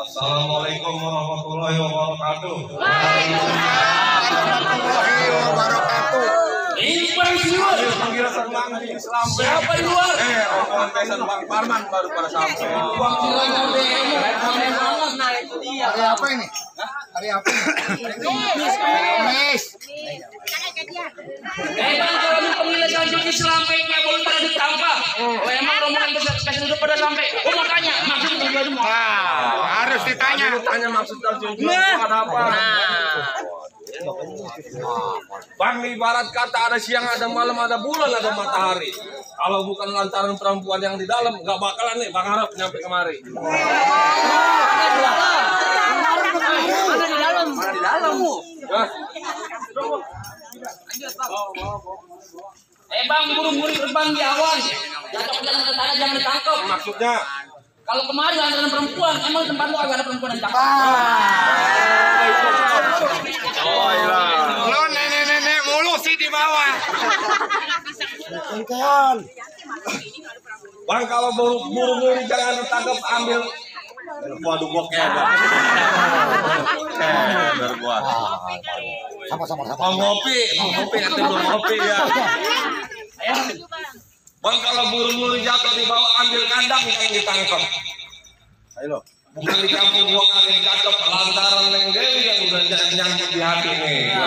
Assalamualaikum warahmatullahi wabarakatuh. Warahmatullahi wabarakatuh. Panggil Bang Islam. Siapa di luar? Rombongan besan Bang Parman baru pada sampai. Nah itu dia. Hari apa ini? Hari apa ini? Kamis. Bang, kalau mau pemilihan Islam baiknya boleh pada ditambah. Oh emang rombongan besan udah pada sampai. Oh mau tanya maksud tujuan mau. Harus ditanya. Tanya maksud tujuan ada apa? Bang, ibarat kata ada siang, ada malam, ada bulan, ada matahari. Kalau bukan lantaran perempuan yang di dalam, nggak bakalan nih Bang Harap nyampe kemari. Mana di dalam? Mana di dalam? Bang, buru-buru terbang di awan. Jatuh ke jalan tetangga jangan ditangkap. Maksudnya? Kalau kemarin ada perempuan, emang tempat lu agak ada perempuan yang cakep. Lo nenek-nenek mulu sih di bawah. Bang, kalau buru-buru jangan ditangkap, ambil. Waduh, bokeh. Berbuat. Sama-sama. Mau ngopi, nanti belum ngopi ya. Bang, kalau buru-buru jatuh di bawah, ambil kandang yang ditangkap. Ayo, bukan di kampung gua ada yang jatuh lantaran Neng Dewi yang udah nyangkut di hati nih.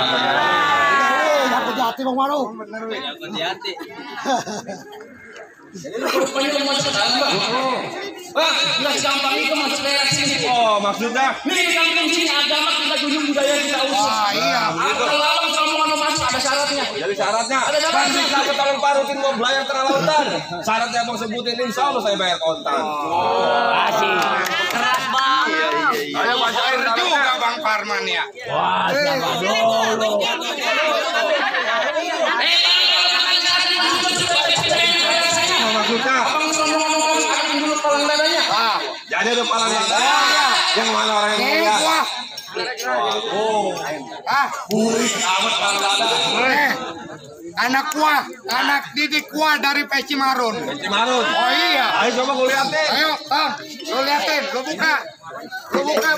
Nyangkut di hati Bang Waru. Nyangkut di hati. Jadi lu rupanya masuk ke dalam, Bang. Bang, nggak gampang itu masuk daerah sini. Oh, maksudnya? Nih di kampung sini agama kita kunjung, budaya kita usut. Iya. Kalau lalang kamu mau masuk ada syaratnya. Jadi syaratnya? Ada syaratnya. Bang, kita ketahuan parutin mau belayar tengah lautan. Syaratnya Bang sebutin, insya Allah saya bayar kontan. Asik. Keras, Bang. Ayo bacain Juga Bang Parman ya. Wah, siapa dulu? Maksudnya? Jadi ada palang dadanya. Yang mana orang yang lihat? Oh, buris amat palang dada. Anak kuah, anak didik kuah dari Peci Marun. Peci Marun. Oh iya. Ayo coba gue liatin. Ayo, Bang, lo liatin, lo buka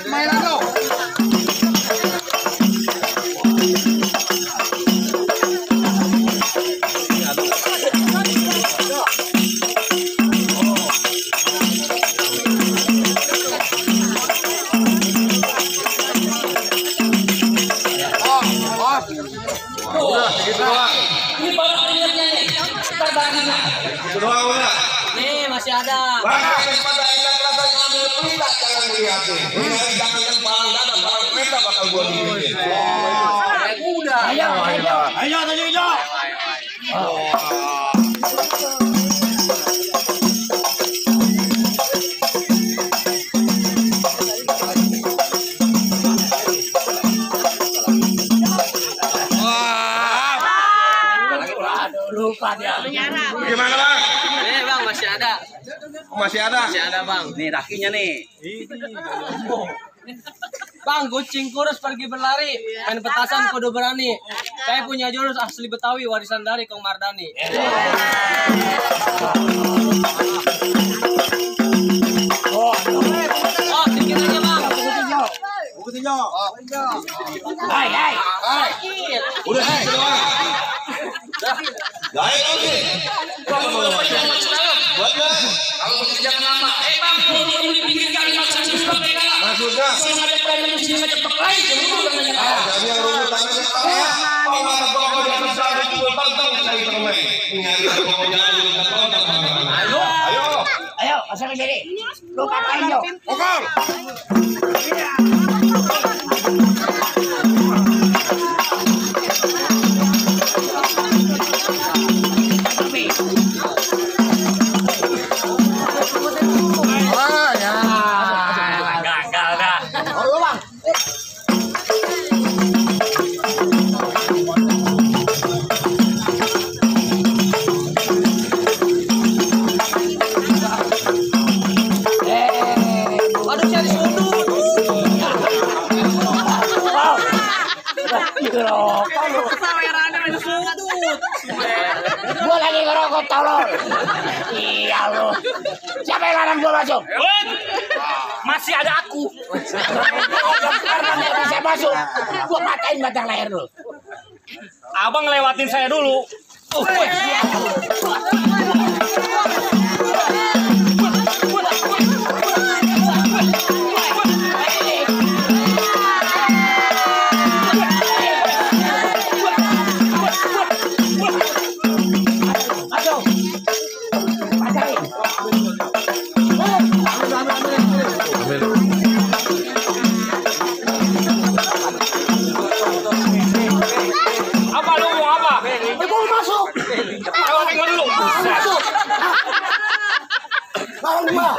mainan lo. Udah, segitu doang. Ini baru ingatnya nih. Ntar barangnya. Segitu doang udah. Nih masih ada. Bang, pada enak rasanya ambil pelita, jangan dilihatin. Jangan kan palang dada, palang kereta bakal gua dibikin. Udah. Ayo. Lupa dia. Gimana Bang? Bang masih ada. Masih ada? Masih ada Bang. Nih rakinya nih. Bang, kucing kurus pergi berlari, main petasan kudu berani. Saya punya jurus asli Betawi warisan dari Kong Mardani. Oh, dikit aja Bang. Hai. Udah segitu doang. Baik oke. Buat nggak? Kalau begitu jangan lama. Bang, mau di pinggir kali maksudnya sampai kalah. Maksudnya? Kalau ada permen mesti ngajak lain, jangan Jadi yang rumput tangannya kalau ada pokok di atas sana juga pantang cari permen. Ingat pokoknya ayo. Ayo, pasang sini. Lu katain yo. Pukul. Oh ya. Gagal dah. Lu bang. Aduh, cari sudut. Gua lagi ngerokok tolol. Iya lu. Siapa yang larang gua masuk? Masih ada aku. Karena nggak bisa masuk, gua patahin batang leher lu. Abang lewatin saya dulu. Masuk. Patahin. Apa lu mau apa? Gua masuk. Lewatin gua dulu. Masuk. Larang gua.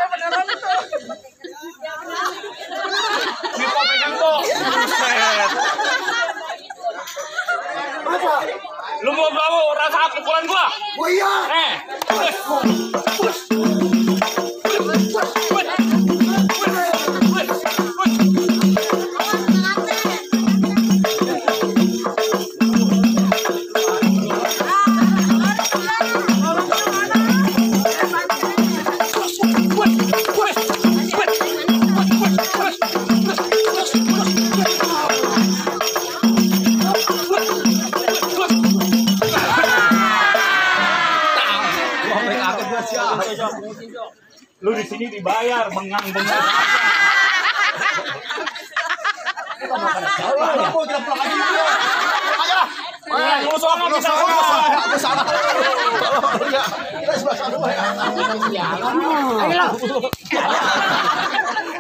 Ini kok pegang kok. Apa? Lu mau tahu rasa pukulan gua? Oh iya. Lu di sini dibayar bengang-bengang. Lu sono bisa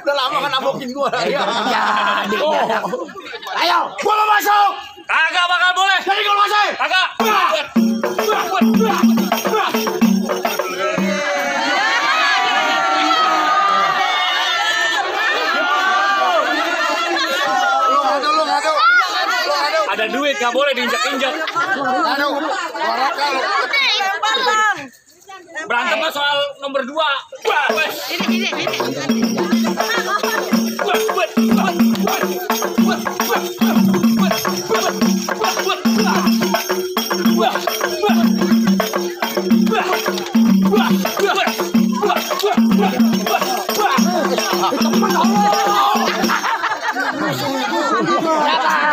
Udah lama kan nabokin gua. Ayo, gua mau masuk. kagak bakal boleh. Jadi gua masuk. Kagak. Ada duit nggak boleh diinjak-injak. Aduh, waraka lu. Berantem mah soal nomor 2. Berapa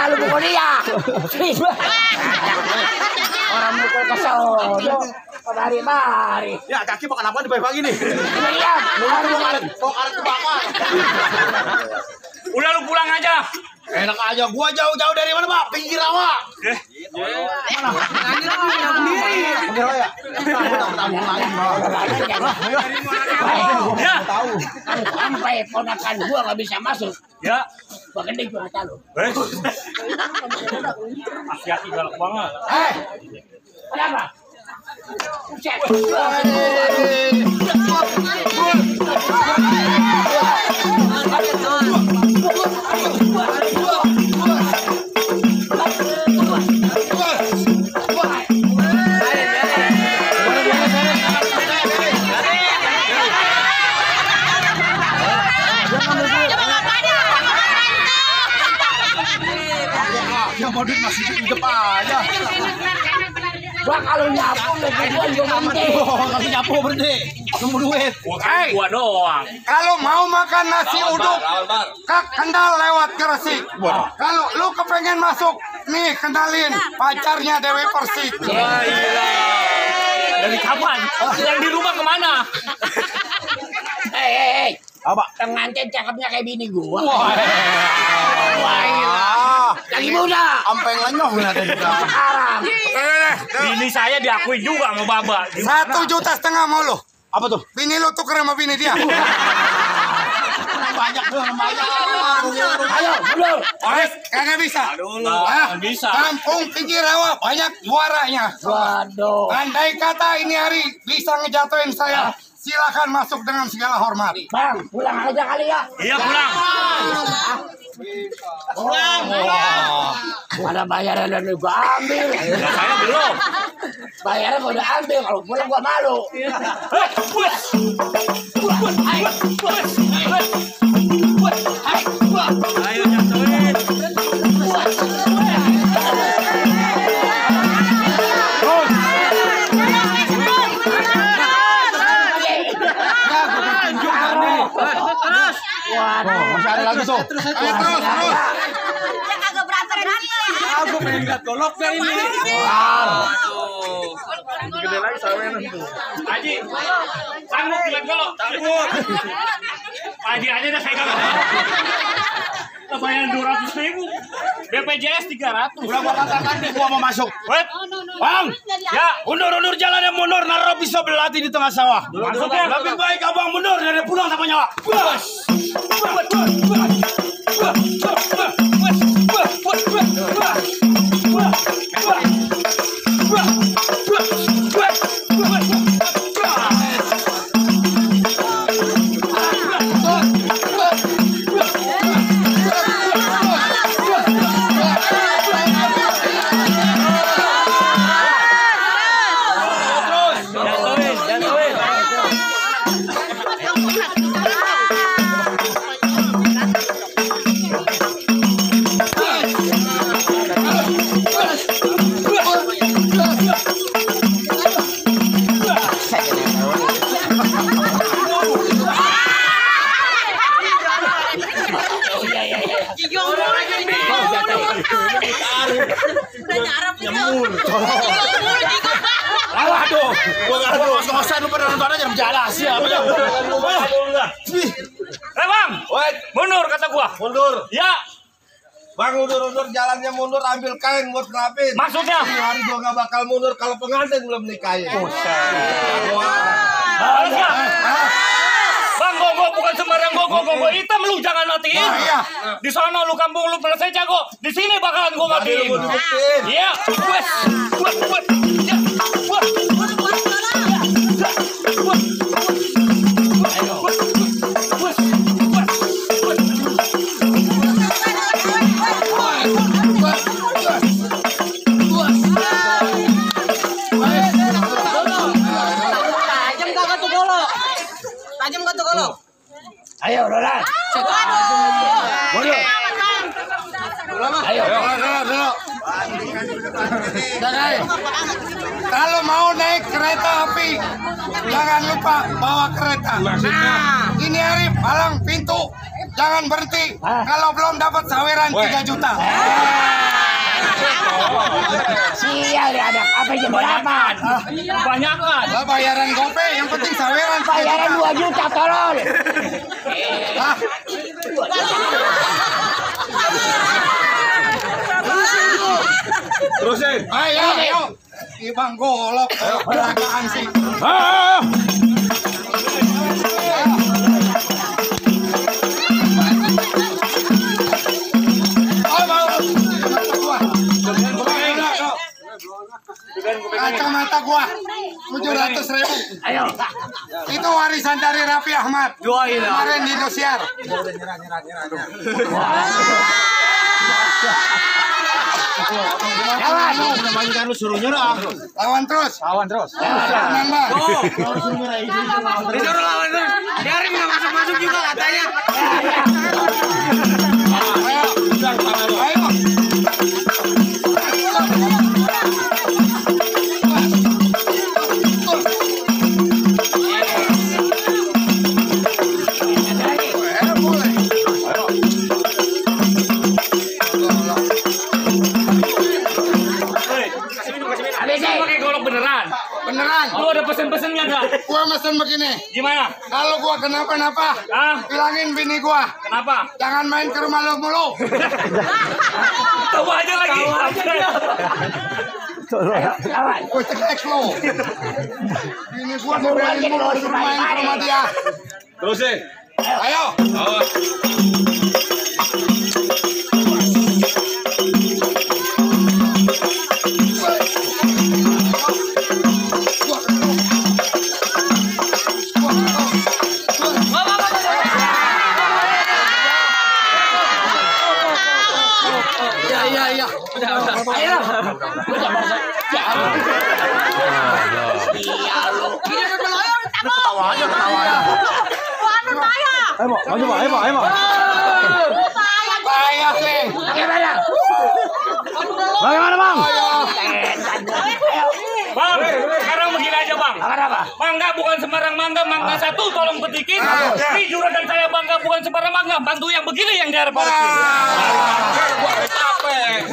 lu pukul dia? Orang mukul kesel. Mari. Ya kaki makan apa dibagi nih? Iya, Kok karet kebakar. Udah lu pulang aja. Enak aja, gua jauh-jauh dari mana, Pak? Pinggir rawa. Mana? Pinggir rawa ya? Ya. Tahu. Sampai ponakan gua nggak bisa masuk. Ya. Gua gede gua kata lu. Hati-hati galak banget. Kenapa? Buset. Yang mau duit masih di depan aja. Gua kalau nyapu lagi gua berhenti. Kalau nyapu berhenti. Nunggu duit. Gua doang. Kalau mau makan nasi uduk, Kak Kendal lewat Gresik. Kalau lu kepengen masuk Nih kenalin pacarnya Dewi Persik. Dari kapan? Yang di rumah kemana? Hei, Apa? pengantin cakepnya kayak bini gua. Wah. Lagi muda. Sampai lenyoh nanti kita. Sekarang. Bini saya diakui juga sama Baba. 1,5 juta mau lo. Apa tuh? Bini lo tuker sama bini dia. Banyak tuh, banyak. Ayo, mundur. Kagak bisa. Bisa. Kampung pinggir rawa banyak juaranya. Waduh. Andai kata ini hari bisa ngejatuhin saya, silakan masuk dengan segala hormat. Bang, pulang aja kali ya. Iya pulang. Pulang. Mana bayaran dan gua ambil. Ya, saya belum. Bayaran gua udah ambil, kalau pulang gua malu. Ayo jatuhin. Waduh, Masih ada lagi tuh. Terus. Dia kagak berantem-berantem. Aku pengen lihat golok gak ini. Gede lagi sawean itu. Haji, sanggup bilang kalau sanggup. Haji aja dah saya kagak. Bayar 200.000. BPJS 300. Udah gua katakan nih gua mau masuk. Wait. Bang, Ya, undur jalannya mundur, naruh pisau belati di tengah sawah. masuk ya. Lebih baik abang mundur dari pulang tanpa nyawa. Udah nyarap nih. Waduh, gua ngos-ngosan lu pada nonton aja jelas ya. Bang. Mundur kata gua. Mundur. Ya, Bang, mundur jalannya mundur, ambil kain buat ngelapin. maksudnya. Ini hari gua gak bakal mundur kalau pengantin belum nikahin. Harus nggak? Bang, gua bukan sembarang gua hitam lu jangan matiin. Iya. Di sana lu kampung lu selesai jago. Di sini bakalan gua matiin. Gua dibuktiin. Iya. Wes. Ya. Tajam gak tuh golok? Ayo, Roland. Waduh. Ayo. Kalau mau naik kereta api, jangan lupa bawa kereta. Ini hari palang pintu, jangan berhenti. Kalau belum dapat saweran 3 juta. Sial ya anak, apa jam berapa? Kebanyakan. Lah, bayaran gope, yang penting saweran 3 Bayaran juta. 2 juta, tolol. Ah, Terusin. ayo. Ibang golok, peragaan sih. Kacamata gua 700.000. Ayo. Itu warisan dari Raffi Ahmad. Kemarin di Indosiar. Namanya lu suruh nyerah. Lawan terus. Tenang, Bang. Disuruh lawan terus. Biarin nggak masuk juga katanya. Ayo. Boleh. Beneran. Lu ada pesen-pesennya gak? Gua mesen begini. Gimana? Kalau gua kenapa-napa, bilangin bini gua. Kenapa? Jangan main ke rumah lo mulu. Tahu aja lagi. Gua cek lo. Bini gua dibilangin mulu suruh main ke rumah dia. Terusin. Ayo. Iya. Ayo. Ketawa aja. Ayo. Bahaya sih. Bagaimana, Bang? Bang, sekarang begini aja Bang. Mangga bukan sembarang mangga, mangga satu tolong petikin. Ini juragan saya Bangga bukan sembarang mangga, bantu yang begini yang di hadapan.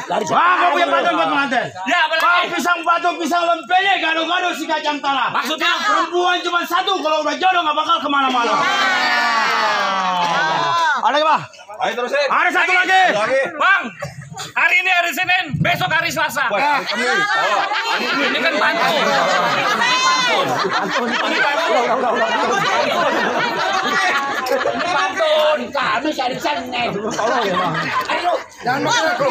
Bang, kau punya patung buat pengantin? Ya, Kau boleh. pisang batu, pisang lempele, gado-gado si kacang tanah. Maksudnya? Perempuan cuma satu, kalau udah jodoh nggak bakal kemana-mana. Ada lagi, Bang? Ayo terusin. Ada satu lagi. Bang, hari ini hari Senin, besok hari Selasa. Ini kan pantun. Ini pantun. Kami cari Senin. Jangan makan aku.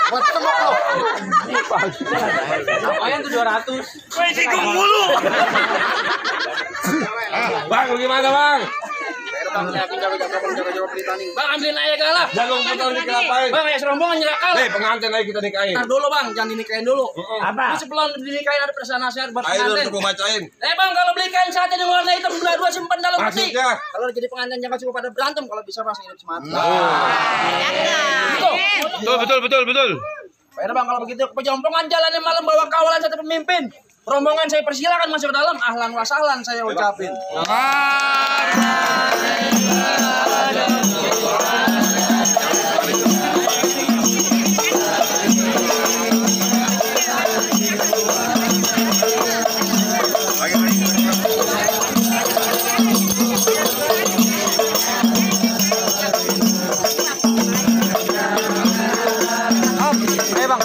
Buat tembok lo. Apaan tuh 200? Gue singgung mulu. Bang, gimana Bang? Bang, ambilin aja galak. Jagung putar dikelapain. Bang, ya serombongan nyerakal. Nih, pengantin aja kita nikahin. Ntar dulu Bang, jangan dinikahin dulu. Apa? Ini sebelum dinikahin ada pesan nasihat buat Ayo pengantin. dulu bacain. Bang, kalau beli kain sate di warna hitam, dua simpan dalam peti. Maksudnya? Kalau jadi pengantin jangan cuma pada berantem, kalau bisa masih hidup semati. Betul. Baiklah Bang, kalau begitu pejompongan jalannya malam bawa kawalan satu pemimpin. Rombongan saya persilakan masuk ke dalam. Ahlan wa sahlan saya ucapin. Ayo, Bang.